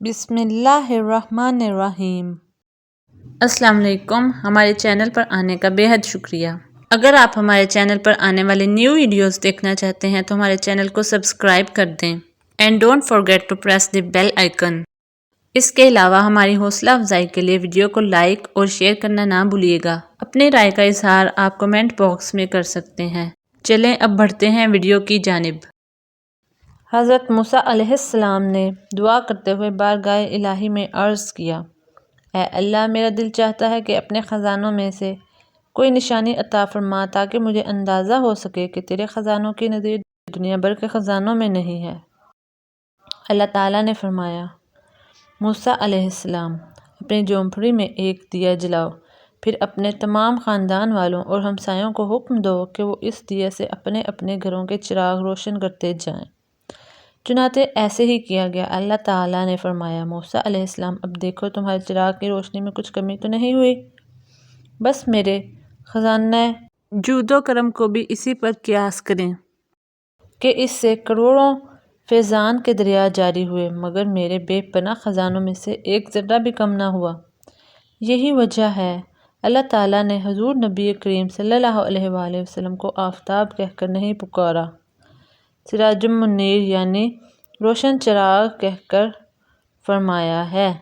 بسم اللہ الرحمن الرحیم۔ السلام علیکم، ہمارے چینل پر آنے کا بے حد شکریہ۔ اگر آپ ہمارے چینل پر آنے والے نیو ویڈیوز دیکھنا چاہتے ہیں تو ہمارے چینل کو سبسکرائب کر دیں and don't forget to press the bell icon. اس کے علاوہ ہماری حوصلہ افزائی کے لیے ویڈیو کو لائک اور شیئر کرنا نہ بھولیے گا۔ اپنی رائے کا اظہار آپ کمنٹ باکس میں کر سکتے ہیں۔ چلیں اب بڑھتے ہیں ویڈیو کی جانب۔ حضرت موسیٰ علیہ السلام نے دعا کرتے ہوئے بارگاہ الہی میں عرض کیا، اے اللہ، میرا دل چاہتا ہے کہ اپنے خزانوں میں سے کوئی نشانی عطا فرما تاکہ مجھے اندازہ ہو سکے کہ تیرے خزانوں کی نظیر دنیا بھر کے خزانوں میں نہیں ہے۔ اللہ تعالیٰ نے فرمایا، موسیٰ علیہ السلام، اپنی جھونپڑی میں ایک دیا جلاؤ، پھر اپنے تمام خاندان والوں اور ہمسایوں کو حکم دو کہ وہ اس دیے سے اپنے اپنے گھروں کے چراغ روشن کرتے جائیں۔ چنانچہ ایسے ہی کیا گیا۔ اللہ تعالیٰ نے فرمایا، موسیٰ علیہ السلام، اب دیکھو تمہارے چراغ کی روشنی میں کچھ کمی تو نہیں ہوئی، بس میرے خزانہ جود و کرم کو بھی اسی پر قیاس کریں کہ اس سے کروڑوں فیضان کے دریا جاری ہوئے، مگر میرے بے پناہ خزانوں میں سے ایک ذرہ بھی کم نہ ہوا۔ یہی وجہ ہے اللہ تعالیٰ نے حضور نبی کریم صلی اللہ علیہ وآلہ وسلم کو آفتاب کہہ کر نہیں پکارا، سراج منیر یعنی روشن چراغ کہہ کر فرمایا ہے۔